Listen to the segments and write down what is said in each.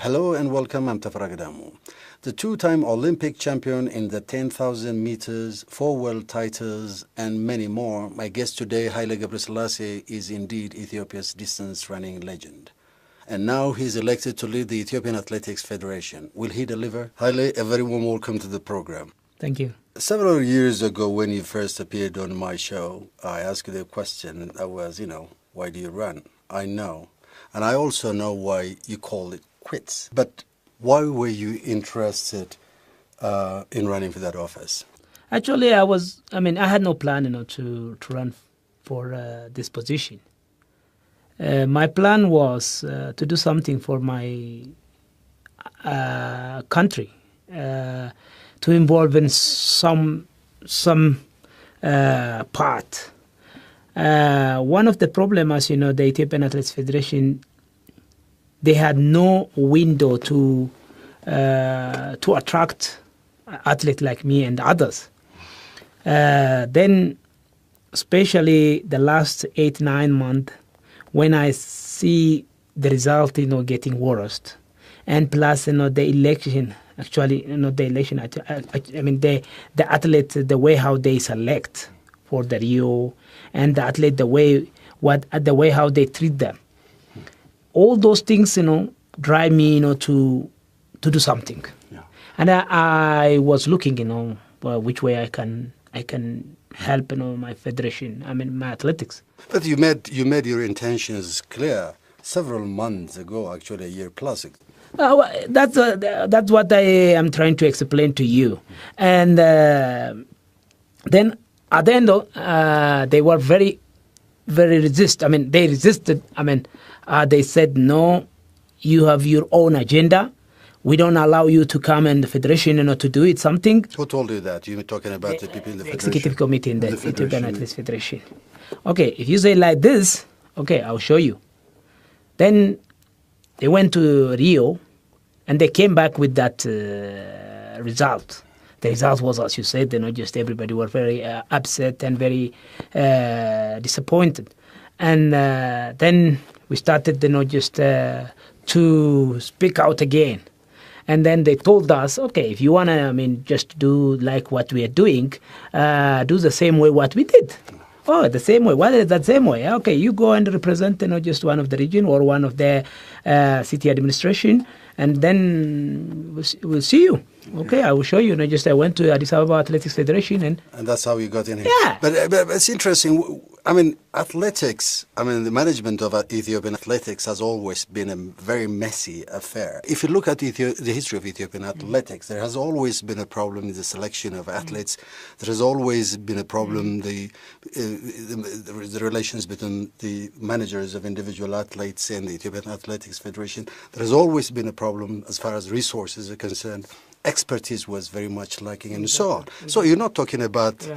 Hello and welcome, I'm Tafaragadamu. The two-time Olympic champion in the 10,000 meters, 4 world titles, and many more, my guest today, Haile Gebreselassie, is indeed Ethiopia's distance running legend. And now he's elected to lead the Ethiopian Athletics Federation. Will he deliver? Haile, a very warm welcome to the program. Thank you. Several years ago, when you first appeared on my show, I asked you the question, that was, why do you run? I know. And I also know why you call it quits. But why were you interested in running for that office? Actually, I had no plan, to run for this position. My plan was to do something for my country, to involve in some part. One of the problems, the Ethiopian Athletics Federation, they had no window to attract athletes like me and others. Then, especially the last 8-9 months, when I see the result, getting worse, and plus, the election. Actually, the election. The athletes, the way how they select for the Rio, and the athlete, the way how they treat them. All those things, drive me, to do something. Yeah. And I was looking, which way I can help, my federation. My athletics. But you made your intentions clear several months ago, actually a year plus. That's what I am trying to explain to you. And then at the end, they were very, very they resisted. They said, no, you have your own agenda. We don't allow you to come in the federation, to do it something. Who told you that? You were talking about the people in the federation? Executive committee in the Ethiopian Athletics Federation. Okay, if you say like this, okay, I'll show you. Then they went to Rio, and they came back with that result. The result was, as you said, just everybody were very upset and very disappointed. And then we started, to speak out again. And then they told us, okay, if you want to, just do like what we are doing, do the same way what we did. Oh, the same way. What is that same way? Okay, you go and represent, just one of the region or one of the city administration, and then we'll see you. Okay, I will show you. I went to Addis Ababa Athletics Federation, and that's how you got in here. Yeah. But it's interesting. Athletics, the management of Ethiopian athletics has always been a very messy affair. If you look at the history of Ethiopian athletics, there has always been a problem in the selection of athletes. There has always been a problem, the relations between the managers of individual athletes and the Ethiopian Athletics Federation. There has always been a problem as far as resources are concerned. Expertise was very much lacking, and so on. So you're not talking about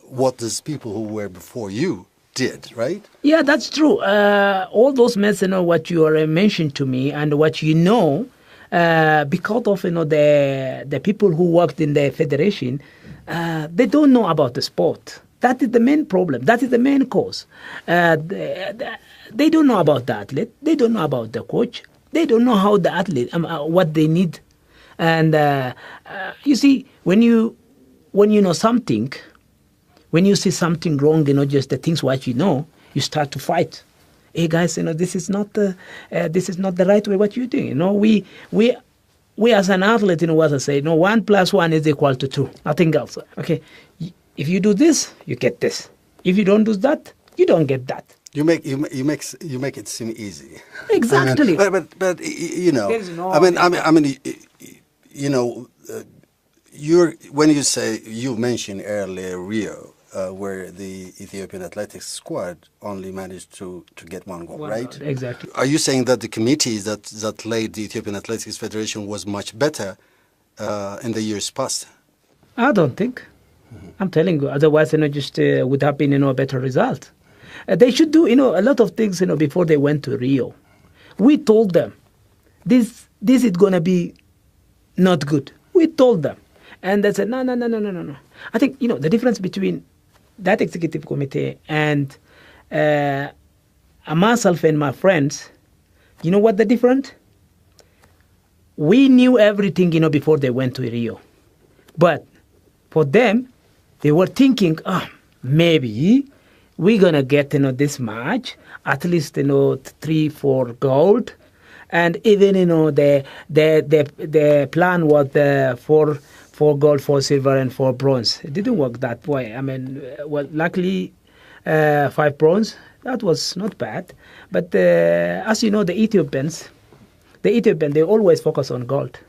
what these people who were before you did, right? Yeah, that's true. All those mess, what you are mentioned to me, and what because of the people who worked in the federation, they don't know about the sport. That is the main problem. That is the main cause. They don't know about the athlete. They don't know about the coach. They don't know how the athlete, what they need. And you see, when you know something, when you see something wrong, just the things what you start to fight. Hey guys, this is not the right way what you're doing. We as an athlete, what I say, 1 + 1 is equal to 2, nothing else. Okay, if you do this, you get this. If you don't do that, you don't get that. You make it seem easy. Exactly. But when you say, you mentioned earlier Rio, where the Ethiopian athletics squad only managed to get 1 goal, right? Exactly. Are you saying that the committee that led the Ethiopian Athletics Federation was much better in the years past? I don't think. Mm-hmm. I'm telling you. Otherwise, would have been a better result. They should do a lot of things before they went to Rio. We told them this is gonna be not good. We told them, and they said no. I think the difference between that executive committee and myself and my friends, You know what the difference? We knew everything, before they went to Rio. But for them, they were thinking, maybe we're going to get, this much, at least, 3-4 gold. And even, the plan was 4 gold, 4 silver, and 4 bronze. It didn't work that way. I mean, luckily, 5 bronze, that was not bad. But as you know, the Ethiopians, they always focus on gold.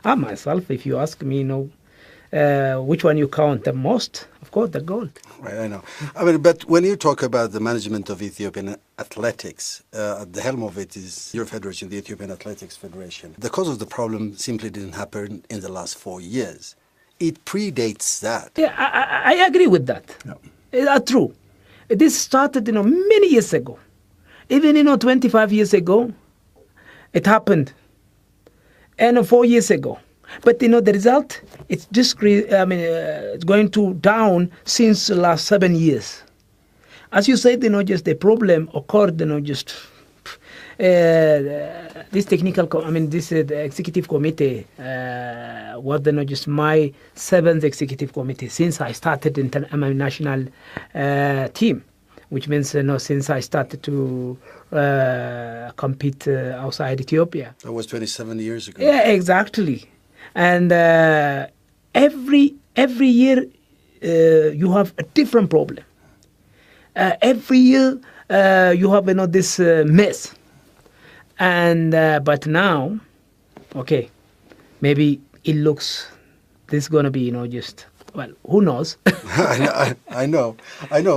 I myself, if you ask me, which one you count the most, of course, the gold. Right, I know. I mean, but when you talk about the management of Ethiopian athletics, at the helm of it is your federation, the Ethiopian Athletics Federation. The cause of the problem simply didn't happen in the last 4 years. It predates that. Yeah, I agree with that. No. That's true. This started, many years ago. Even, 25 years ago, it happened. And 4 years ago. But, the result, it's just, it's going to down since the last 7 years. As you said, just the problem occurred, just this the executive committee was, just my 7th executive committee since I started national team, which means, since I started to compete outside Ethiopia. That was 27 years ago. Yeah, exactly. And every year you have a different problem. Every year you have this mess. And but now, okay, maybe it looks this is gonna be just. Well, who knows? I know.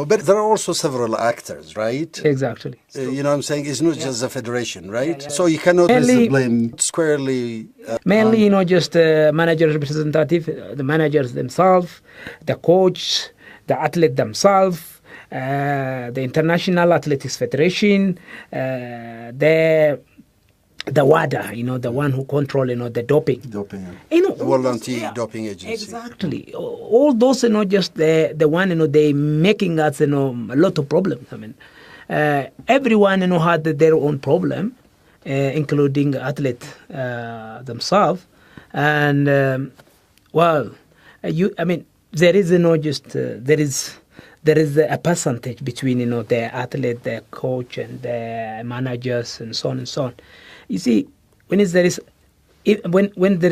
But there are also several actors, right? Exactly. You know what I'm saying? It's not just the federation, right? Yeah. So you cannot blame squarely. Mainly, just manager representative, the managers themselves, the coach, the athlete themselves, the International Athletics Federation, the WADA, the one who control, the doping. Doping. The World Anti-Doping Agency. Exactly. All those, just the one, they making us, a lot of problems. I mean, everyone, had their own problem, including athletes themselves. And, there is, there is a percentage between, the athlete, the coach, and the managers, and so on and so on. You see, when there is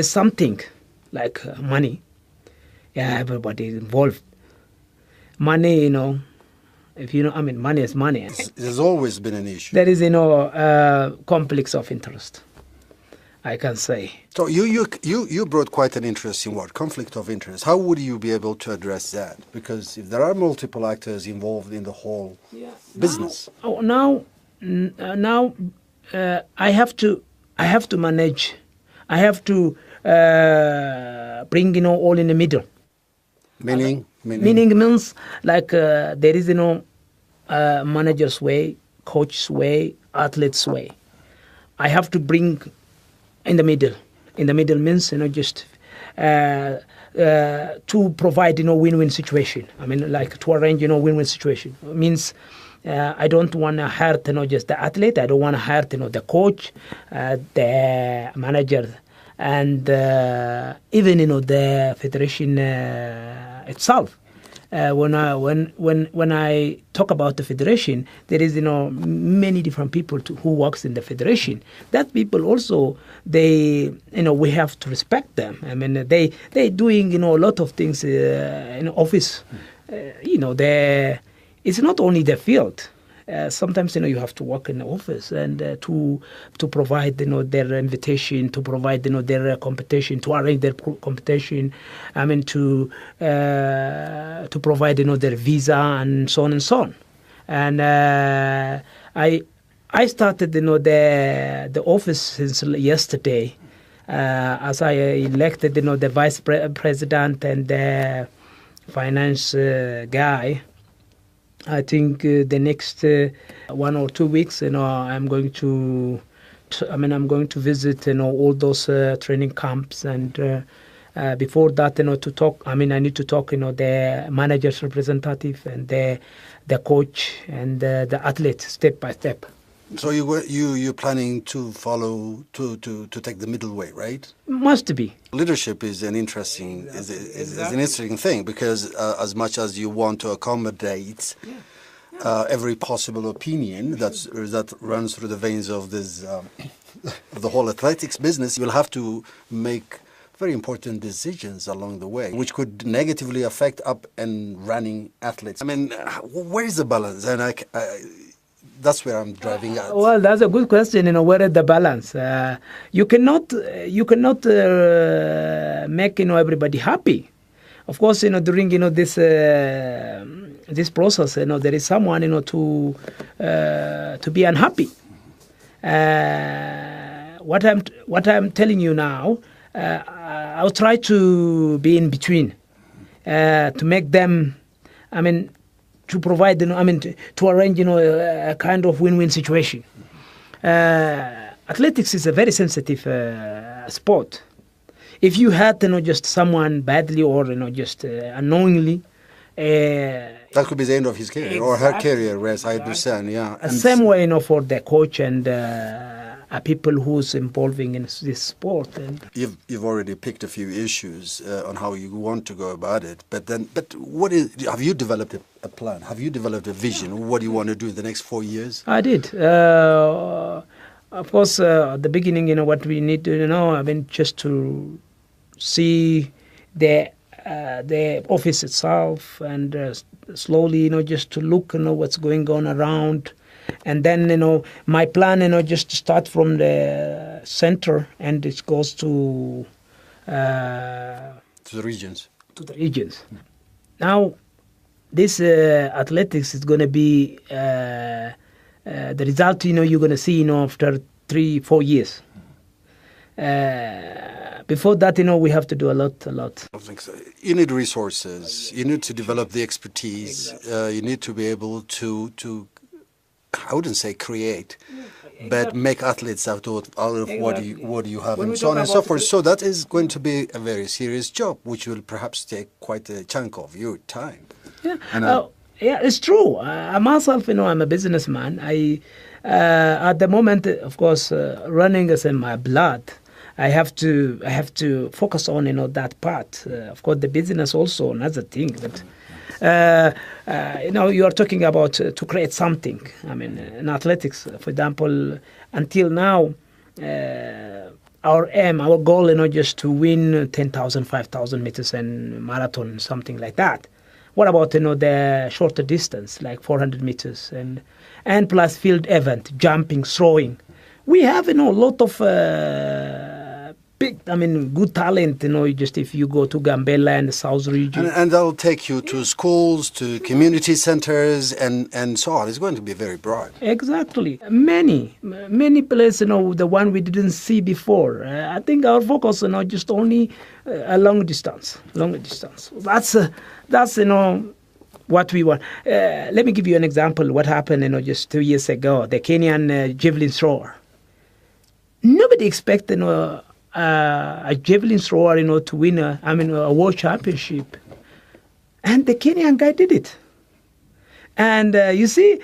something like money, everybody is involved. Money, if money is money. There's always been an issue. There is, conflicts of interest, I can say. So you brought quite an interesting word, conflict of interest. How would you be able to address that? Because if there are multiple actors involved in the whole business. Now, I have to manage. I have to bring all in the middle. Meaning means like there is manager's way, coach's way, athlete's way. I have to bring in the middle. In the middle means just to provide win-win situation. I mean, like to arrange win-win situation. It means. I don't want to hurt just the athlete. I don't want to hurt the coach, the manager, and even the federation itself. When I talk about the federation, there is many different people who works in the federation. That people also we have to respect them. I mean they doing a lot of things in office. It's not only the field. Sometimes you have to work in the office and to provide their invitation, to provide their competition, to arrange their competition. I mean to provide their visa and so on and so on. And I started the office since yesterday as I elected the vice president and the finance guy. I think the next 1 or 2 weeks, I'm going to visit, all those training camps, and before that, to talk. I need to talk, the manager's representative and the coach and the athlete step by step. So you're planning to follow to take the middle way, right? Must be. Leadership is an interesting is an interesting thing because as much as you want to accommodate every possible opinion that runs through the veins of this of the whole athletics business, you'll have to make very important decisions along the way, which could negatively affect up and running athletes. I mean, where is the balance? And that's where I'm driving at. Well, that's a good question. Where is the balance? You cannot make everybody happy. Of course, during this process, there is someone to be unhappy. What I'm telling you now, I'll try to be in between, to make them, to provide, to arrange, a kind of win-win situation. Athletics is a very sensitive sport. If you hurt, just someone badly or, just unknowingly, that could be the end of his career, exactly, or her career, as I understand, yeah. And same way, for the coach and people who's involving in this sport. And you've already picked a few issues on how you want to go about it, but have you developed a plan? Have you developed a vision? What do you want to do in the next 4 years? I did. Of course, at the beginning, what we need to know, just to see the office itself and slowly, just to look, what's going on around. And then, my plan, just to start from the center and it goes to the regions. To the regions. Now, this athletics is going to be the result, you're going to see, after 3-4 years. Before that, we have to do a lot. I think so. You need resources. You need to develop the expertise. Exactly. You need to be able to I wouldn't say create, but make athletes out of what you have, and so on and so forth. So that is going to be a very serious job, which will perhaps take quite a chunk of your time. Yeah, yeah, it's true. Myself, I'm a businessman. At the moment, of course, running is in my blood. I have to focus on that part. Of course, the business also another thing. But you are talking about to create something. In athletics, for example, until now, our aim, our goal, just to win 10,000, 5,000 meters and marathon, something like that. What about the shorter distance, like 400 meters and plus field event, jumping, throwing? We have a lot of big, good talent, just if you go to Gambella and the South region. And that will take you to schools, to community centers, and so on. It's going to be very broad. Exactly. Many places, the one we didn't see before. I think our focus, just only a long distance. That's what we want. Let me give you an example. What happened, just 2 years ago, the Kenyan javelin thrower. Nobody expected, a javelin thrower, to win a world championship. And the Kenyan guy did it. And you see,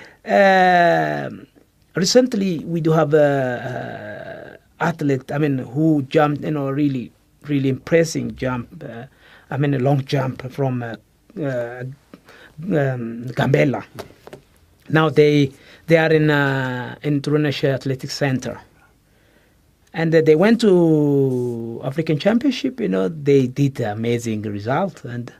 recently we do have a athlete, who jumped, really, really impressive jump. A long jump from Gambella. Now they are in International Athletics Center. And they went to African Championship, they did amazing result. And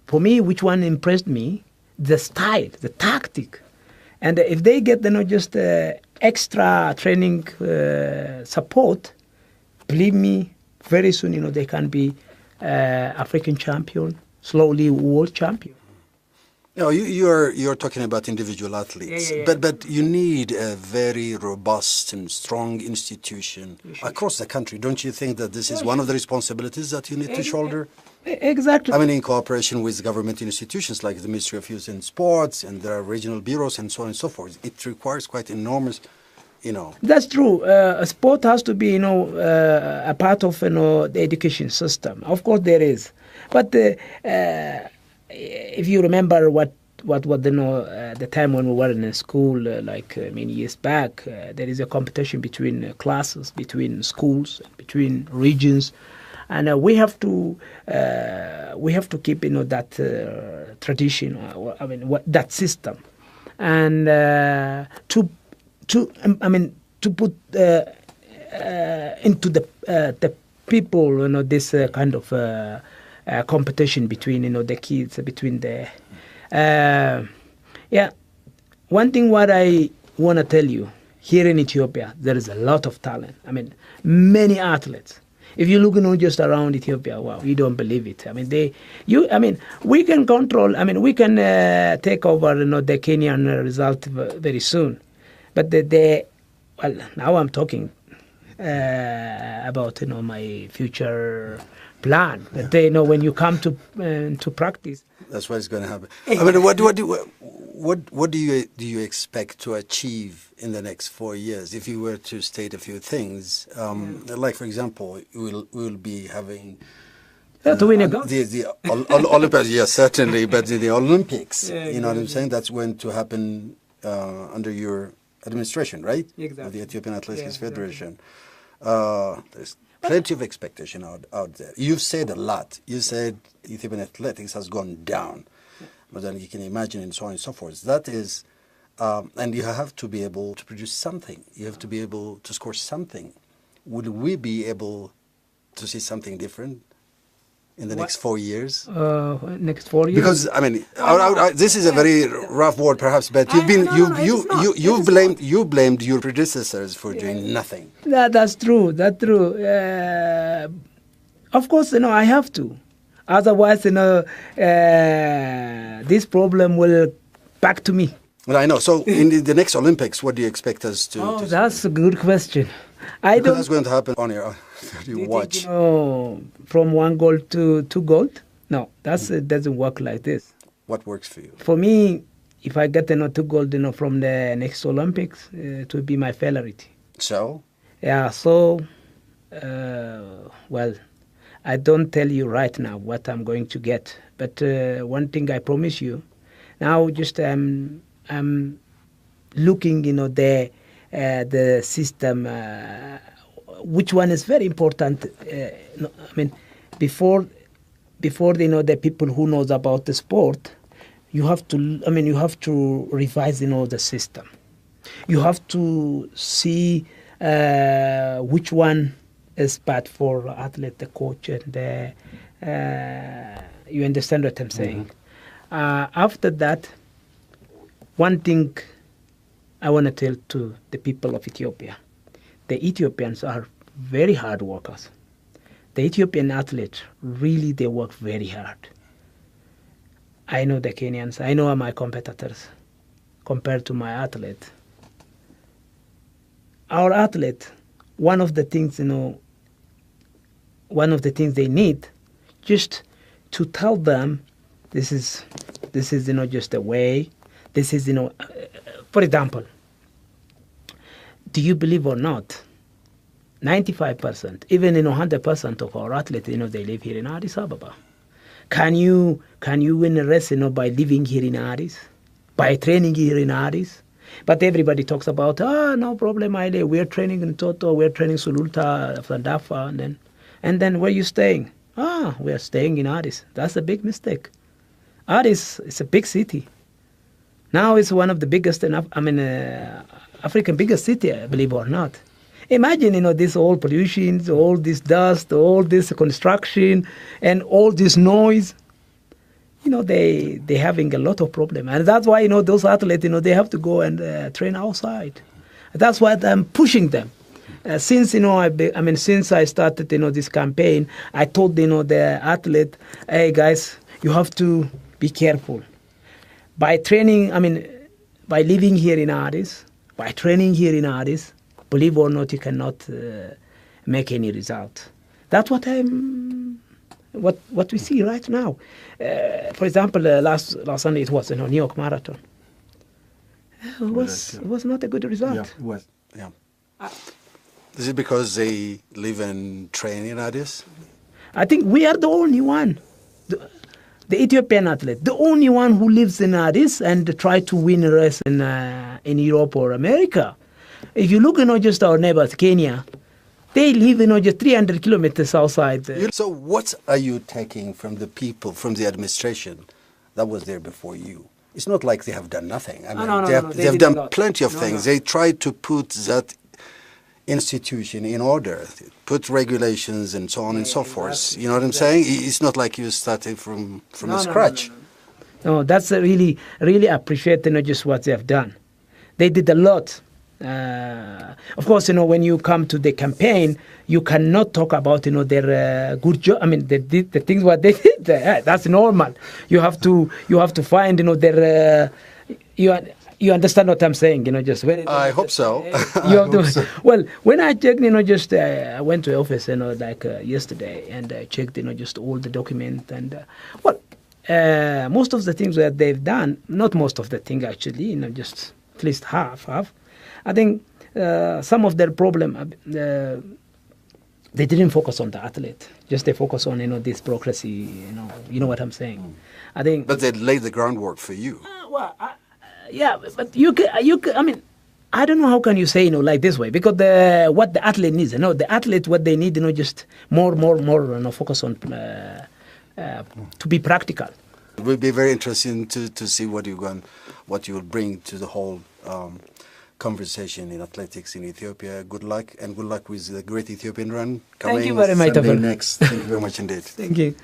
for me, which one impressed me? The style, the tactic. And if they get, just extra training support, believe me, very soon, they can be African champion, slowly world champion. No, you're talking about individual athletes, yeah. But you need a very robust and strong institution across the country. Don't you think that this is one of the responsibilities that you need to shoulder? Exactly. In cooperation with government institutions like the Ministry of Youth and Sports, and there are regional bureaus and so on and so forth. It requires quite enormous, That's true. Sport has to be, a part of, the education system. Of course, there is, but. If you remember what the time when we were in school, many years back, there is a competition between classes, between schools, between regions, and we have to keep that tradition, that system, and to put into the people, this kind of competition between the kids, between the one thing what I want to tell you, here in Ethiopia there is a lot of talent. Many athletes. If you look just around Ethiopia, wow, you don't believe it. We can control. We can take over the Kenyan result very soon, but now I'm talking about my future plan. But when you come to practice, that's what is going to happen. What do you expect to achieve in the next 4 years? If you were to state a few things, like for example, we'll be having to win a gold. The Olympics, yes, certainly, but the Olympics, you know what I'm saying? That's going to happen under your administration, right? Exactly. Of the Ethiopian Athletics Federation. There's plenty of expectation out there. You've said a lot. You said Ethiopian athletics has gone down, but then you can imagine and so on and so forth. That is, and you have to be able to produce something. You have to be able to score something. Would we be able to see something different in the next 4 years? Next 4 years? Because this is a very rough word, perhaps, but you blamed your predecessors for doing nothing. That's true. That's true. Of course, I have to. Otherwise, this problem will back to me. Well, I know. So, in the next Olympics, what do you expect us to? Oh, that's a good question. That's going to happen on your watch. From 1 gold to 2 gold? No, it doesn't work like this. What works for you? For me, if I get 2 gold from the next Olympics, it will be my favorite. So? Yeah, so, I don't tell you right now what I'm going to get. But one thing I promise you, now just I'm looking, the system, which one is very important. Before the people who knows about the sport, you have to revise, the system. You have to see which one is bad for athlete, the coach, and you understand what I'm saying. After that, one thing I want to tell to the people of Ethiopia, the Ethiopians are very hard workers. The Ethiopian athletes, really, they work very hard. I know the Kenyans, I know my competitors compared to my athlete. Our athlete, one of the things they need, just to tell them, this is just a way. This is for example, do you believe or not? 95%, even 100% of our athletes, they live here in Addis Ababa. Can you win a race, by living here in Addis, by training here in Addis? But everybody talks about, no problem, Haile. We're training in Toto, we're training Sululta, Fandafa, and then where are you staying? We are staying in Addis. That's a big mistake. Addis is a big city. Now it's one of the biggest, African biggest city, believe it or not. Imagine, this all pollution, all this dust, all this construction, and all this noise. They having a lot of problem, and that's why those athletes, they have to go and train outside. That's why I'm pushing them. Since since I started this campaign, I told the athlete, hey guys, you have to be careful. By training, by living here in Addis, by training here in Addis, believe or not, you cannot make any result. That's what what we see right now. For example, last Sunday it was New York Marathon. It was not a good result. Yeah, it was. Yeah. Is it because they live and train in Addis? I think we are the only one. the Ethiopian athlete, the only one who lives in Addis and try to win a race in Europe or America. If you look, just our neighbors, Kenya, they live, just 300 kilometers outside. So what are you taking from the people, from the administration that was there before you? It's not like they have done nothing. I mean, they have done plenty of things. They tried to put that institution in order, put regulations and so on and so forth. You know what I'm saying? It's not like you started from scratch. No, that's really, really appreciate, just what they have done. They did a lot. Of course, when you come to the campaign, you cannot talk about, their good job. I mean, the things what they did. That's normal. You have to find, their. You understand what I'm saying, just when. I hope so. Well, when I checked, just I went to the office, like yesterday, and I checked, just all the documents and most of the things that they've done, not most of the things actually, just at least half. I think some of their problem, they didn't focus on the athlete. Just they focus on, this bureaucracy, you know what I'm saying. I think. But they laid the groundwork for you. Yeah, but you can, I mean, I don't know how can you say, like this way, because what the athlete needs, the athlete, what they need, just more, focus on to be practical. It will be very interesting to see what you will bring to the whole conversation in athletics in Ethiopia. Good luck, and good luck with the Great Ethiopian Run. Thank you very much. Sunday next. Thank you very much indeed. Thank you.